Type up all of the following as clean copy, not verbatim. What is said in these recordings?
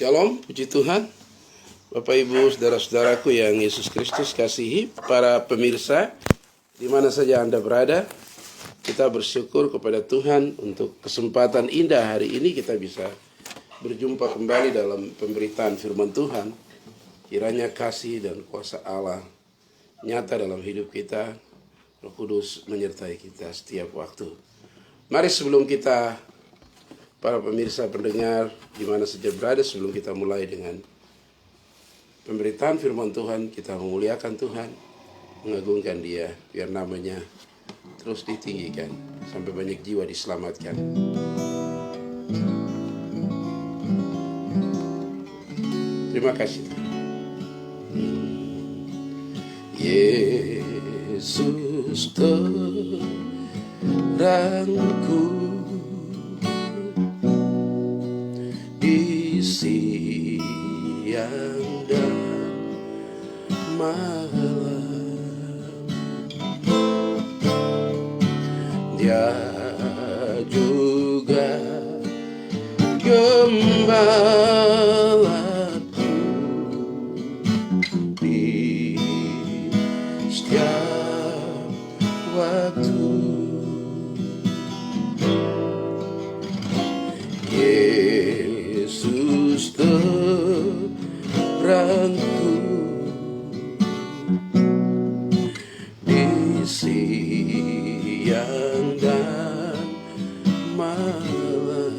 Shalom, puji Tuhan. Bapak Ibu, saudara-saudaraku yang Yesus Kristus kasihi, para pemirsa di mana saja Anda berada, kita bersyukur kepada Tuhan untuk kesempatan indah hari ini kita bisa berjumpa kembali dalam pemberitaan firman Tuhan. Kiranya kasih dan kuasa Allah nyata dalam hidup kita, Roh Kudus menyertai kita setiap waktu. Mari sebelum kita, para pemirsa pendengar di mana saja berada, sebelum kita mulai dengan pemberitaan firman Tuhan, kita memuliakan Tuhan, mengagungkan Dia, biar namanya terus ditinggikan sampai banyak jiwa diselamatkan. Terima kasih. Yesus terangku di siang dan malam, Dia juga gembalaku di setiap waktu. Yesus terangku di siang dan malam,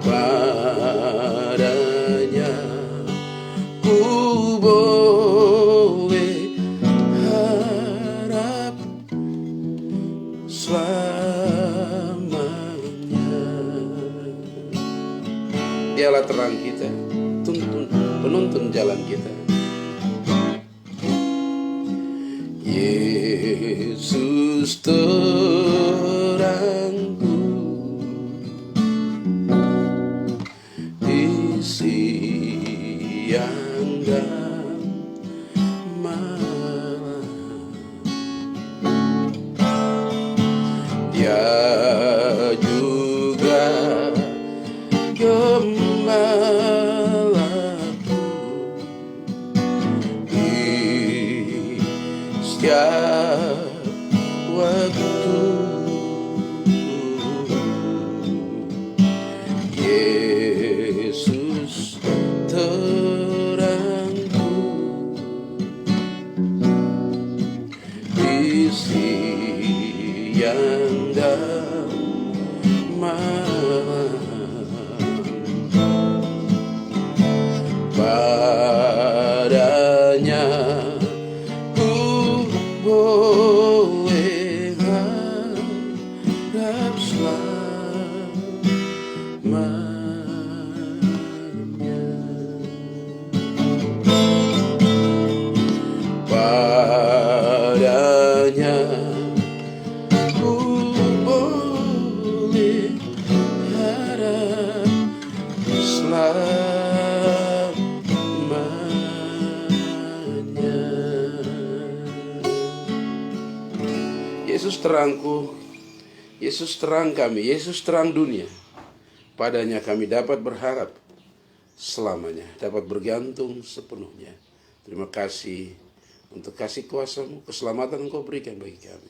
padanya ku boleh harap Dialah terang kita, penuntun jalan kita. Yesus terangku di siang dan malam, Dia juga gembalaku di setiap waktu. Yesus terangku di siang dan malam, padanya ku boleh harap selamanya. Padanya ku boleh harap selamanya. Yesus terangku, Yesus terang kami, Yesus terang dunia. Padanya kami dapat berharap selamanya, dapat bergantung sepenuhnya. Terima kasih untuk kasih kuasa-Mu, keselamatan Engkau berikan bagi kami.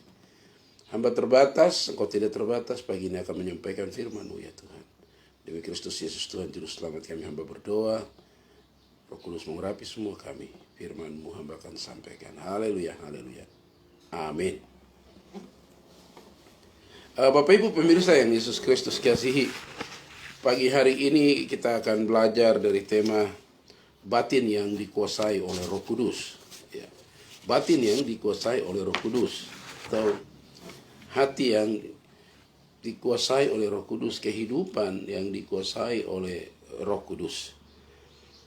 Hamba terbatas, Engkau tidak terbatas. Pagi ini akan menyampaikan firman-Mu ya Tuhan. Demi Kristus Yesus Tuhan Juru Selamat kami, hamba berdoa. Roh Kudus mengurapi semua kami. Firman-Mu hamba akan sampaikan. Haleluya, haleluya. Amin. Bapak Ibu pemirsa yang Yesus Kristus kasihi, pagi hari ini kita akan belajar dari tema batin yang dikuasai oleh Roh Kudus. Ya. Batin yang dikuasai oleh Roh Kudus, atau hati yang dikuasai oleh Roh Kudus, kehidupan yang dikuasai oleh Roh Kudus.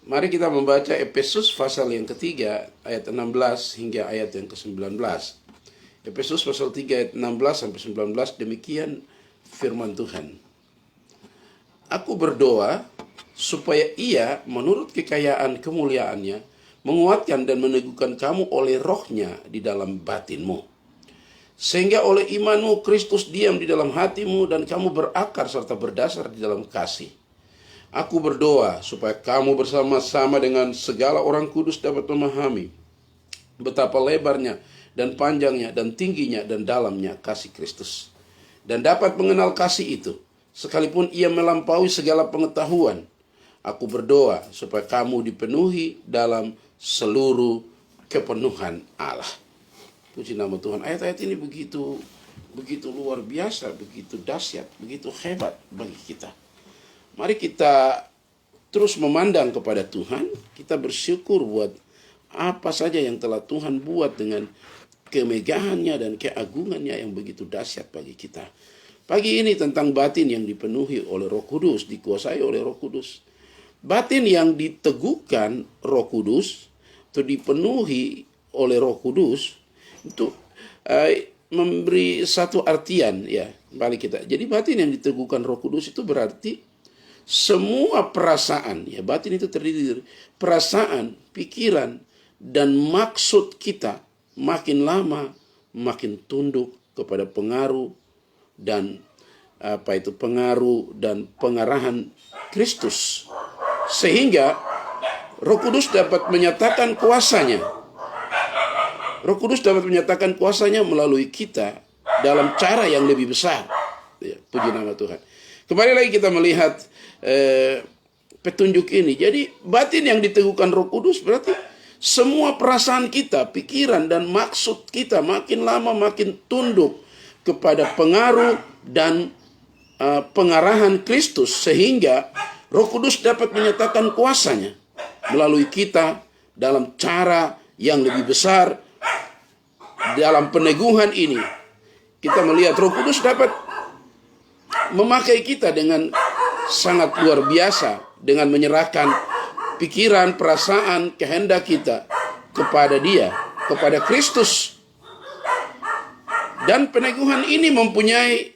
Mari kita membaca Efesus pasal yang ketiga ayat 16 hingga ayat yang ke-19. Efesus pasal 3 ayat 16 sampai 19, demikian firman Tuhan. Aku berdoa supaya Ia menurut kekayaan kemuliaannya menguatkan dan meneguhkan kamu oleh rohnya di dalam batinmu, Sehingga oleh imanmu Kristus diam di dalam hatimu dan kamu berakar serta berdasar di dalam kasih. Aku berdoa supaya kamu bersama-sama dengan segala orang kudus dapat memahami betapa lebarnya dan panjangnya dan tingginya dan dalamnya kasih Kristus. Dan dapat mengenal kasih itu, sekalipun ia melampaui segala pengetahuan. Aku berdoa supaya kamu dipenuhi dalam seluruh kepenuhan Allah. Puji nama Tuhan. Ayat-ayat ini begitu luar biasa, begitu dahsyat, begitu hebat bagi kita. Mari kita terus memandang kepada Tuhan. Kita bersyukur buat apa saja yang telah Tuhan buat dengan kemegahannya dan keagungannya yang begitu dahsyat bagi kita. Pagi ini tentang batin yang dipenuhi oleh Roh Kudus, dikuasai oleh Roh Kudus. Batin yang diteguhkan Roh Kudus atau dipenuhi oleh Roh Kudus itu memberi satu artian ya balik kita. Jadi batin yang diteguhkan Roh Kudus itu berarti semua perasaan ya, batin itu terdiri dari perasaan, pikiran dan maksud kita makin lama makin tunduk kepada pengaruh dan pengaruh dan pengarahan Kristus, sehingga Roh Kudus dapat menyatakan kuasanya. Roh Kudus dapat menyatakan kuasanya melalui kita dalam cara yang lebih besar. Ya, puji nama Tuhan. Kembali lagi kita melihat petunjuk ini. Jadi batin yang diteguhkan Roh Kudus berarti semua perasaan kita, pikiran dan maksud kita makin lama makin tunduk kepada pengaruh dan pengarahan Kristus, sehingga Roh Kudus dapat menyatakan kuasanya melalui kita dalam cara yang lebih besar. Dalam peneguhan ini kita melihat Roh Kudus dapat memakai kita dengan sangat luar biasa dengan menyerahkan pikiran, perasaan, kehendak kita kepada Dia, kepada Kristus. Dan peneguhan ini mempunyai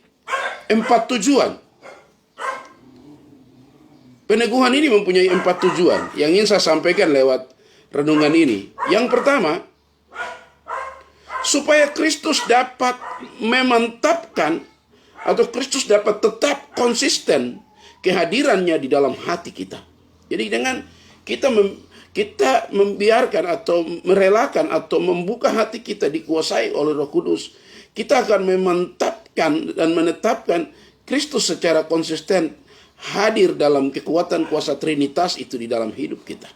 4 tujuan. Peneguhan ini mempunyai 4 tujuan yang ingin saya sampaikan lewat renungan ini. Yang pertama, supaya Kristus dapat memantapkan atau Kristus dapat tetap konsisten kehadirannya di dalam hati kita. Jadi dengan kita membiarkan atau merelakan atau membuka hati kita dikuasai oleh Roh Kudus, kita akan memantapkan dan menetapkan Kristus secara konsisten hadir dalam kekuatan kuasa Trinitas itu di dalam hidup kita.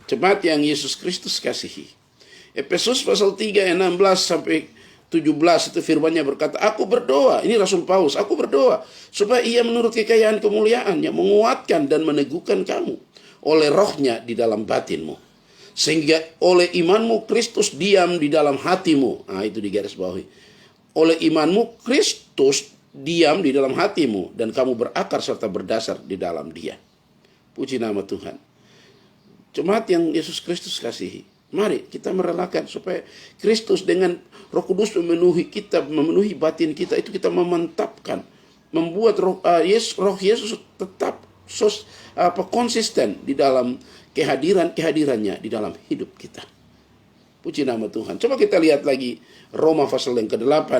Jemaat yang Yesus Kristus kasihi. Efesus pasal 3 ayat 16 sampai 17 itu firman-Nya berkata, aku berdoa, ini Rasul Paulus, aku berdoa supaya Ia menurut kekayaan kemuliaan-Nya menguatkan dan meneguhkan kamu oleh Roh-Nya di dalam batinmu, sehingga oleh imanmu Kristus diam di dalam hatimu. Nah, itu di garis bawahi. Oleh imanmu Kristus diam di dalam hatimu dan kamu berakar serta berdasar di dalam Dia. Puji nama Tuhan. Jemaat yang Yesus Kristus kasihi, mari kita merelakan supaya Kristus dengan Roh Kudus memenuhi kita, memenuhi batin kita, itu kita memantapkan, membuat Roh Yesus tetap konsisten di dalam kehadirannya di dalam hidup kita. Puji nama Tuhan. Coba kita lihat lagi Roma pasal yang ke-8.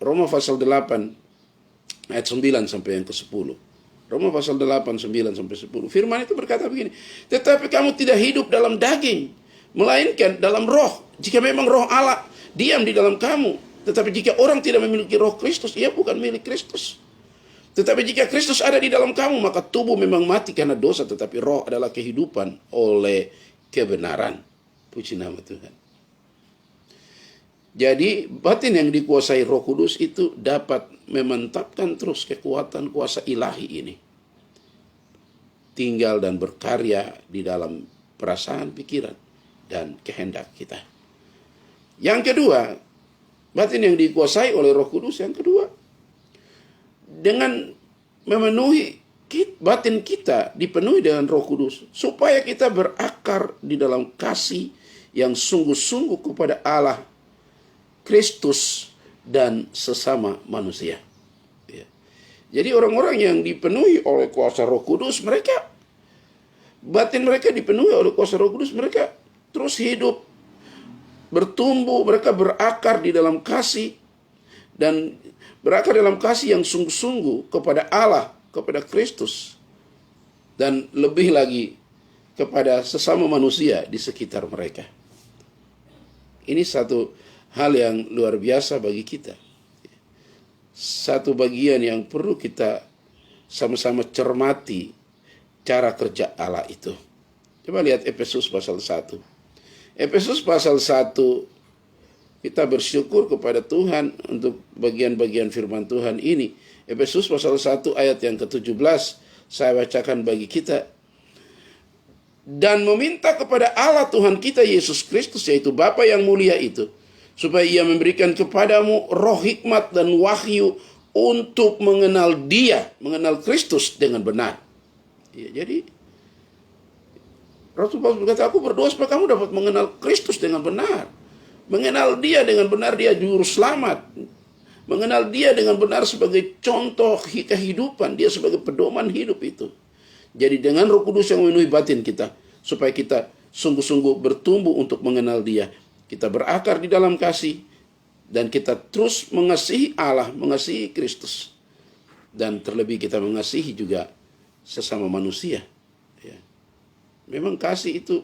Roma pasal 8 ayat 9 sampai yang ke-10. Roma pasal 8, 9 sampai 10. Firman itu berkata begini, tetapi kamu tidak hidup dalam daging, melainkan dalam roh. Jika memang roh Allah diam di dalam kamu. Tetapi jika orang tidak memiliki roh Kristus, ia bukan milik Kristus. Tetapi jika Kristus ada di dalam kamu, maka tubuh memang mati karena dosa, tetapi roh adalah kehidupan oleh kebenaran. Puji nama Tuhan. Jadi batin yang dikuasai Roh Kudus itu dapat memantapkan terus kekuatan kuasa ilahi ini. Tinggal dan berkarya di dalam perasaan, pikiran, dan kehendak kita. Yang kedua, batin yang dikuasai oleh Roh Kudus yang kedua, dengan memenuhi batin kita dipenuhi dengan Roh Kudus, supaya kita berakar di dalam kasih yang sungguh-sungguh kepada Allah, Kristus, dan sesama manusia. Ya. Jadi orang-orang yang dipenuhi oleh kuasa Roh Kudus, batin mereka dipenuhi oleh kuasa Roh Kudus, mereka terus hidup bertumbuh, mereka berakar di dalam kasih, dan berakar dalam kasih yang sungguh-sungguh kepada Allah, kepada Kristus, dan lebih lagi kepada sesama manusia di sekitar mereka. Ini satu hal yang luar biasa bagi kita. Satu bagian yang perlu kita sama-sama cermati cara kerja Allah itu. Coba lihat Efesus pasal 1. Efesus pasal 1, kita bersyukur kepada Tuhan untuk bagian-bagian firman Tuhan ini. Efesus pasal 1 ayat yang ke-17, saya bacakan bagi kita. Dan meminta kepada Allah Tuhan kita Yesus Kristus, yaitu Bapa yang mulia itu, supaya Ia memberikan kepadamu roh hikmat dan wahyu untuk mengenal Dia, mengenal Kristus dengan benar. Ya, jadi Rasul Paulus berkata, aku berdoa supaya kamu dapat mengenal Kristus dengan benar. Mengenal Dia dengan benar, Dia juru selamat. Mengenal Dia dengan benar sebagai contoh kehidupan, Dia sebagai pedoman hidup itu. Jadi dengan Roh Kudus yang memenuhi batin kita, supaya kita sungguh-sungguh bertumbuh untuk mengenal Dia. Kita berakar di dalam kasih, dan kita terus mengasihi Allah, mengasihi Kristus. Dan terlebih kita mengasihi juga sesama manusia. Ya. Memang kasih itu,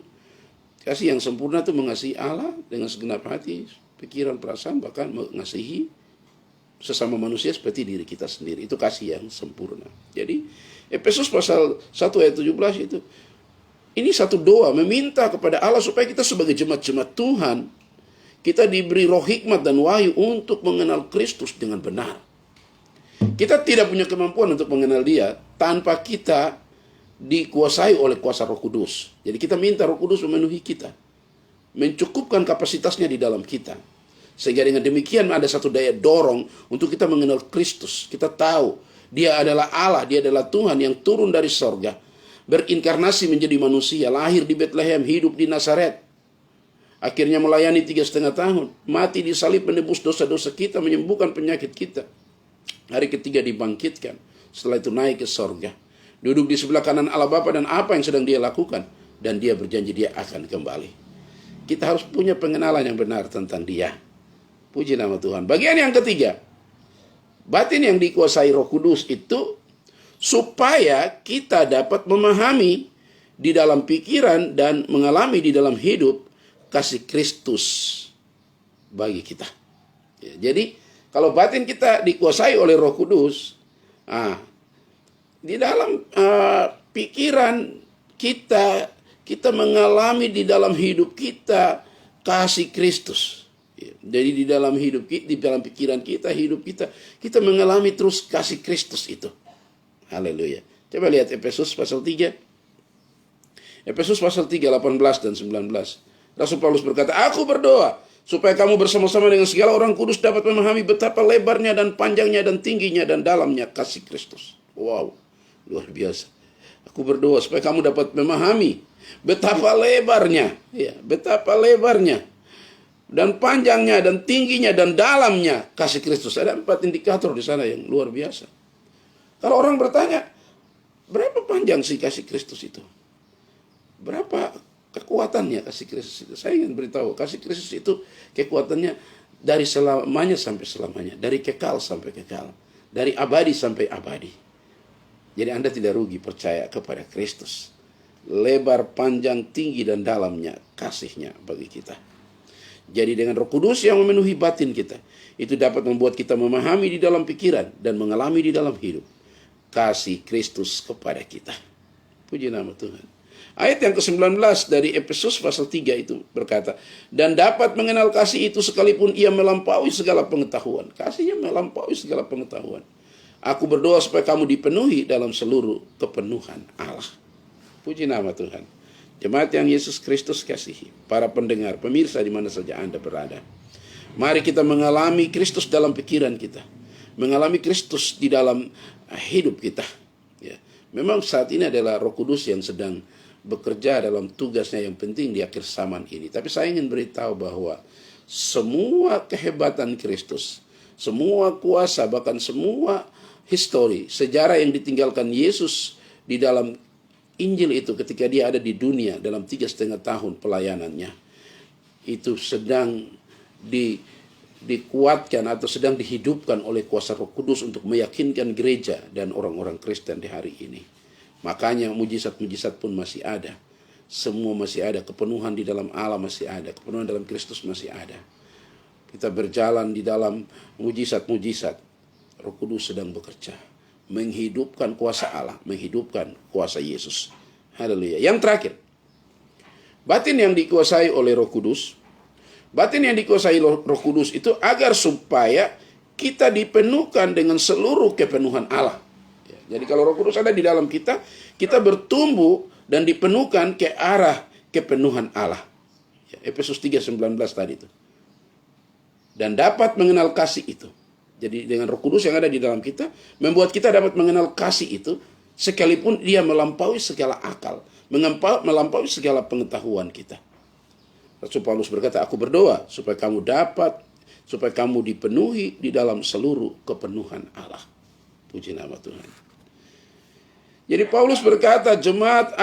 kasih yang sempurna itu mengasihi Allah dengan segenap hati, pikiran, perasaan, bahkan mengasihi sesama manusia seperti diri kita sendiri. Itu kasih yang sempurna. Jadi Efesus pasal 1 ayat 17 itu, ini satu doa meminta kepada Allah supaya kita sebagai jemaat-jemaat Tuhan, kita diberi roh hikmat dan wahyu untuk mengenal Kristus dengan benar. Kita tidak punya kemampuan untuk mengenal Dia tanpa kita dikuasai oleh kuasa Roh Kudus. Jadi kita minta Roh Kudus memenuhi kita, mencukupkan kapasitasnya di dalam kita, sehingga dengan demikian ada satu daya dorong untuk kita mengenal Kristus. Kita tahu Dia adalah Allah, Dia adalah Tuhan yang turun dari sorga, berinkarnasi menjadi manusia, lahir di Bethlehem, hidup di Nazaret, akhirnya melayani 3,5 tahun, mati di salib menebus dosa-dosa kita, menyembuhkan penyakit kita. Hari ketiga dibangkitkan, setelah itu naik ke sorga, duduk di sebelah kanan Allah Bapa, dan apa yang sedang Dia lakukan, dan Dia berjanji Dia akan kembali. Kita harus punya pengenalan yang benar tentang Dia. Puji nama Tuhan. Bagian yang ketiga, batin yang dikuasai Roh Kudus itu supaya kita dapat memahami di dalam pikiran dan mengalami di dalam hidup kasih Kristus bagi kita. Ya, jadi kalau batin kita dikuasai oleh Roh Kudus, di dalam pikiran kita, kita mengalami di dalam hidup kita kasih Kristus. Jadi di dalam hidup kita, di dalam pikiran kita, hidup kita, kita mengalami terus kasih Kristus itu. Haleluya. Coba lihat Efesus pasal 3. Efesus pasal 3, 18 dan 19. Rasul Paulus berkata, aku berdoa supaya kamu bersama-sama dengan segala orang kudus dapat memahami betapa lebarnya dan panjangnya dan tingginya dan dalamnya kasih Kristus. Wow, luar biasa. Aku berdoa supaya kamu dapat memahami betapa lebarnya, ya, betapa lebarnya dan panjangnya dan tingginya dan dalamnya kasih Kristus. Ada 4 indikator di sana yang luar biasa. Kalau orang bertanya, berapa panjang sih kasih Kristus itu? Berapa kekuatannya kasih Kristus itu? Saya ingin beritahu, kasih Kristus itu kekuatannya dari selamanya sampai selamanya, dari kekal sampai kekal, dari abadi sampai abadi. Jadi Anda tidak rugi percaya kepada Kristus. Lebar, panjang, tinggi, dan dalamnya kasihnya bagi kita. Jadi dengan Roh Kudus yang memenuhi batin kita, itu dapat membuat kita memahami di dalam pikiran dan mengalami di dalam hidup kasih Kristus kepada kita. Puji nama Tuhan. Ayat yang ke-19 dari Efesus pasal 3 itu berkata, dan dapat mengenal kasih itu sekalipun ia melampaui segala pengetahuan. Kasihnya melampaui segala pengetahuan. Aku berdoa supaya kamu dipenuhi dalam seluruh kepenuhan Allah. Puji nama Tuhan. Jemaat yang Yesus Kristus kasihi, para pendengar, pemirsa di mana saja Anda berada, mari kita mengalami Kristus dalam pikiran kita, mengalami Kristus di dalam hidup kita. Ya. Memang saat ini adalah Roh Kudus yang sedang bekerja dalam tugasnya yang penting di akhir zaman ini. Tapi saya ingin beritahu bahwa semua kehebatan Kristus, semua kuasa, bahkan semua histori, sejarah yang ditinggalkan Yesus di dalam Injil itu ketika dia ada di dunia dalam 3,5 tahun pelayanannya, itu sedang dikuatkan atau sedang dihidupkan oleh kuasa Roh Kudus untuk meyakinkan gereja dan orang-orang Kristen di hari ini. Makanya mujizat-mujizat pun masih ada. Semua masih ada, kepenuhan di dalam Allah masih ada, kepenuhan dalam Kristus masih ada. Kita berjalan di dalam mujizat-mujizat. Roh Kudus sedang bekerja, menghidupkan kuasa Allah, menghidupkan kuasa Yesus. Haleluya. Yang terakhir, batin yang dikuasai oleh Roh Kudus. Batin yang dikuasai Roh Kudus itu agar supaya kita dipenuhkan dengan seluruh kepenuhan Allah. Jadi kalau Roh Kudus ada di dalam kita, kita bertumbuh dan dipenuhkan ke arah kepenuhan Allah. Efesus 3:19 tadi itu. Dan dapat mengenal kasih itu. Jadi dengan Roh Kudus yang ada di dalam kita, membuat kita dapat mengenal kasih itu, sekalipun dia melampaui segala akal, melampaui segala pengetahuan kita. Rasul Paulus berkata, aku berdoa supaya kamu dipenuhi di dalam seluruh kepenuhan Allah. Puji nama Tuhan. Jadi Paulus berkata jemaat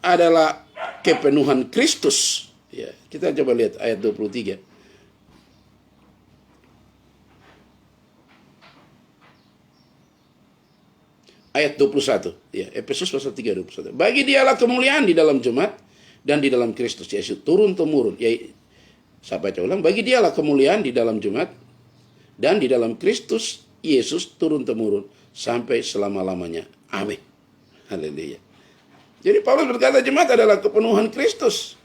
adalah kepenuhan Kristus. Ya, kita coba lihat ayat 23. Ayat 21. Ya, Efesus pasal 3:21. Bagi dialah kemuliaan di dalam jemaat dan di dalam Kristus Yesus turun-temurun. Ya, saya baca ulang. Bagi dialah kemuliaan di dalam jemaat dan di dalam Kristus Yesus turun-temurun sampai selama-lamanya. Amin. Haleluya. Jadi Paulus berkata jemaat adalah kepenuhan Kristus.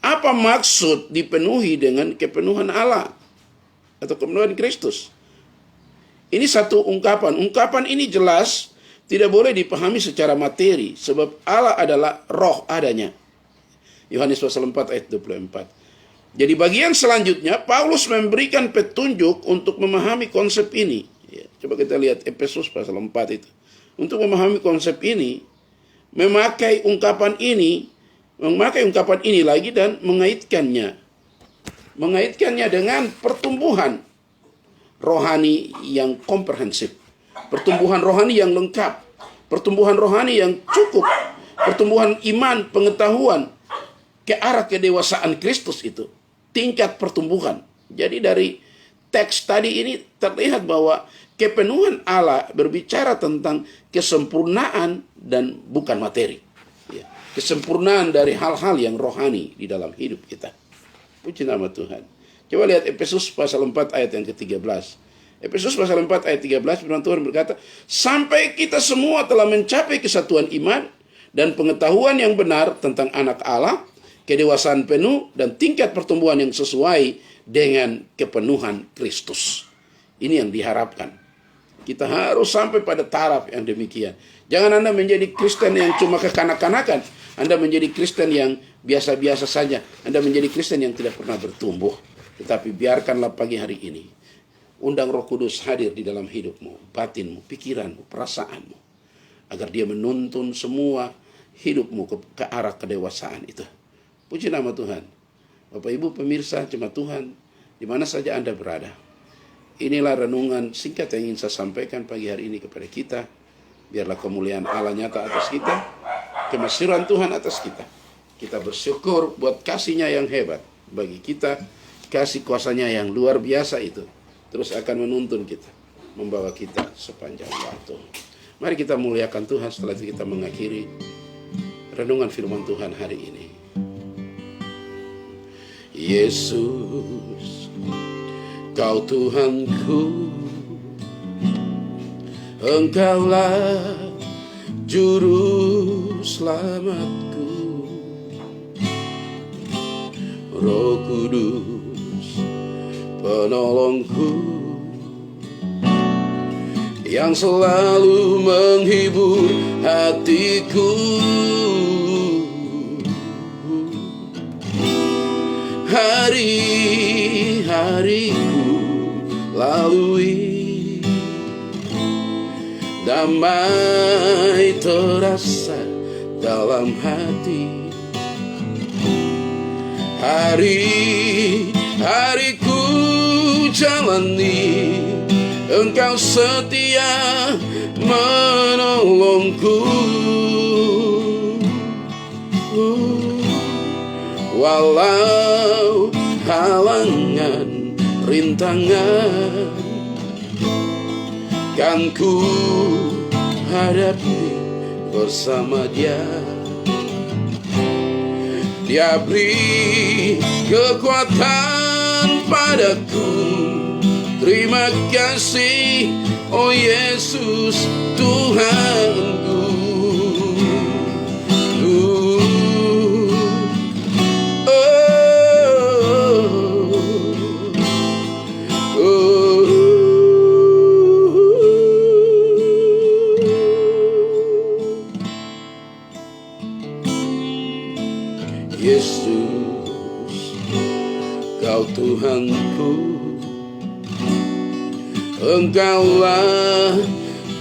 Apa maksud dipenuhi dengan kepenuhan Allah atau kepenuhan Kristus? Ini satu ungkapan. Ungkapan ini jelas tidak boleh dipahami secara materi sebab Allah adalah roh adanya. Yohanes pasal 4 ayat 24. Jadi bagian selanjutnya Paulus memberikan petunjuk untuk memahami konsep ini. Ya, coba kita lihat Efesus pasal 4 itu. Untuk memahami konsep ini, memakai ungkapan ini lagi dan mengaitkannya dengan pertumbuhan rohani yang komprehensif, pertumbuhan rohani yang lengkap, pertumbuhan rohani yang cukup, pertumbuhan iman, pengetahuan ke arah kedewasaan Kristus itu, tingkat pertumbuhan. Jadi dari teks tadi ini terlihat bahwa kepenuhan Allah berbicara tentang kesempurnaan dan bukan materi. Ya, kesempurnaan dari hal-hal yang rohani di dalam hidup kita. Puji nama Tuhan. Coba lihat Efesus pasal 4 ayat yang ke-13. Efesus pasal 4 ayat 13 firman Tuhan berkata, sampai kita semua telah mencapai kesatuan iman dan pengetahuan yang benar tentang anak Allah, kedewasaan penuh dan tingkat pertumbuhan yang sesuai dengan kepenuhan Kristus. Ini yang diharapkan. Kita harus sampai pada taraf yang demikian. Jangan Anda menjadi Kristen yang cuma kekanak-kanakan. Anda menjadi Kristen yang biasa-biasa saja. Anda menjadi Kristen yang tidak pernah bertumbuh. Tetapi biarkanlah pagi hari ini, undang Roh Kudus hadir di dalam hidupmu, batinmu, pikiranmu, perasaanmu. Agar dia menuntun semua hidupmu ke arah kedewasaan itu. Puji nama Tuhan. Bapak Ibu pemirsa jemaat Tuhan, di mana saja Anda berada. Inilah renungan singkat yang ingin saya sampaikan pagi hari ini kepada kita. Biarlah kemuliaan Allah nyata atas kita, kemasyuran Tuhan atas kita. Kita bersyukur buat kasih-Nya yang hebat bagi kita, kasih kuasa-Nya yang luar biasa itu terus akan menuntun kita, membawa kita sepanjang waktu. Mari kita muliakan Tuhan setelah itu kita mengakhiri renungan firman Tuhan hari ini. Yesus, Kau Tuhanku, Engkaulah Juru Selamatku. Roh Kudus, penolongku, yang selalu menghibur hatiku. Hari-hariku lalui, damai terasa dalam hati. Hari-hariku jalani, Engkau setia menolongku. Walau halangan, rintangan kan ku hadapi bersama Dia. Dia beri kekuatan padaku. Terima kasih, oh Yesus Tuhanku. Yesus, Kau Tuhanku, Engkaulah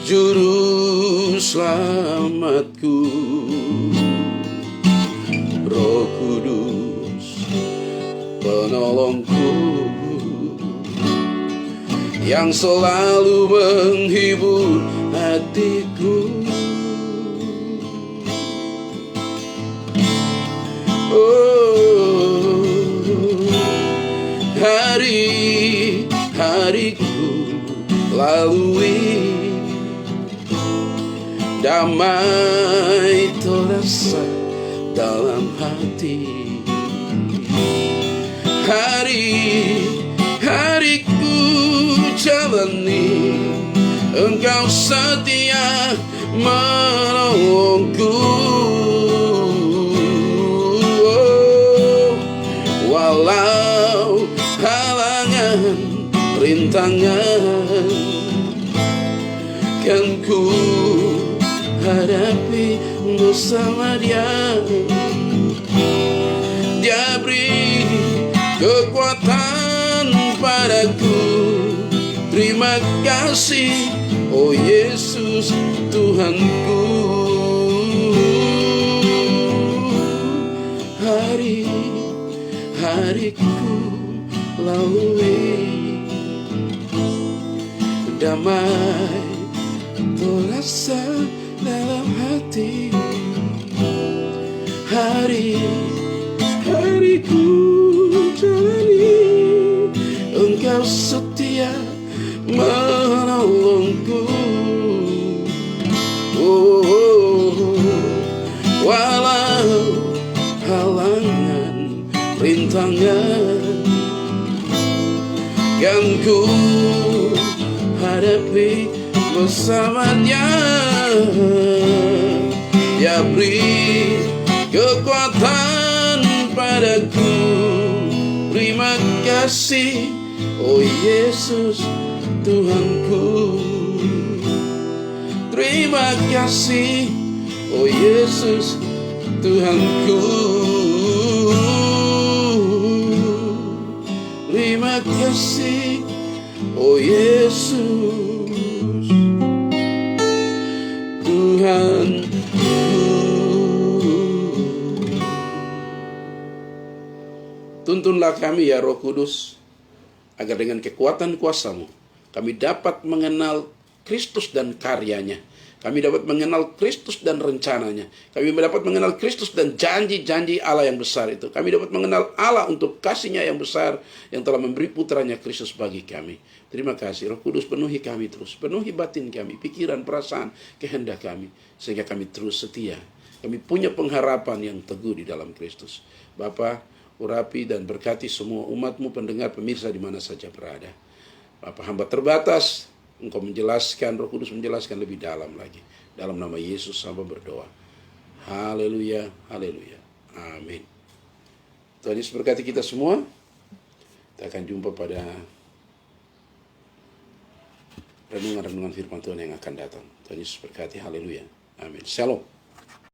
juru selamatku. Roh Kudus, penolongku, yang selalu menghibur hatiku. Hari-hariku lalui, damai terasa dalam hati. Hari-hariku jalani, Engkau setia menolongku. Walau halangan, rintangan kan ku hadapi bersama Dia. Dia beri kekuatan padaku. Terima kasih, oh Yesus Tuhanku. Hari-hariku lalui, damai terasa dalam hati. Hari-hariku jalani, Engkau setia menolongku. Walau halangan, rintangan kan ku hadapi bersama Dia. Dia beri kekuatan padaku. Terima kasih, oh Yesus Tuhanku. Terima kasih, oh Yesus Tuhanku. Terima kasih, oh Yesus Tuhanku. Tuntunlah kami ya Roh Kudus, agar dengan kekuatan kuasa-Mu kami dapat mengenal Kristus dan karyanya. Kami dapat mengenal Kristus dan rencananya. Kami dapat mengenal Kristus dan janji-janji Allah yang besar itu. Kami dapat mengenal Allah untuk kasih-Nya yang besar yang telah memberi putranya Kristus bagi kami. Terima kasih Roh Kudus, penuhi kami terus. Penuhi batin kami, pikiran, perasaan, kehendak kami. Sehingga kami terus setia. Kami punya pengharapan yang teguh di dalam Kristus. Bapa, urapi dan berkati semua umat-Mu, pendengar, pemirsa di mana saja berada. Bapa, hamba terbatas, Engkau menjelaskan, Roh Kudus menjelaskan lebih dalam lagi. Dalam nama Yesus hamba berdoa. Haleluya, haleluya, amin. Tuhan Yesus berkati kita semua. Kita akan jumpa pada renungan-renungan firman Tuhan yang akan datang. Tuhan Yesus berkati, haleluya, amin. Shalom.